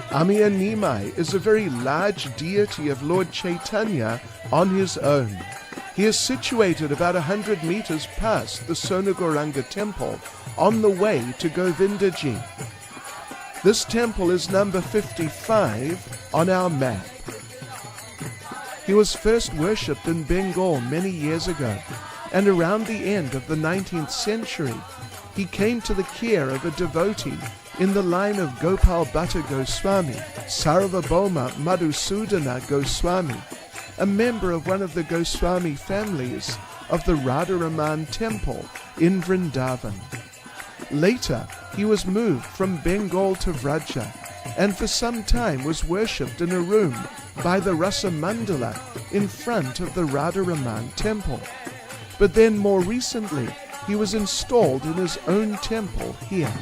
Amiya Nimai is a very large deity of Lord Caitanya on his own. He is situated about 100 meters past the Sonagaranga Temple on the way to Govindaji. This temple is number 55 on our map. He was first worshipped in Bengal many years ago, and around the end of the 19th century, he came to the care of a devotee in the line of Gopal Bhatta Goswami, Sarvabhauma Madhusudana Goswami, a member of one of the Goswami families of the Radharaman Temple in Vrindavan. Later, he was moved from Bengal to Vraja, and for some time was worshipped in a room by the Rasamandala in front of the Radharaman Temple. But then more recently, he was installed in his own temple here.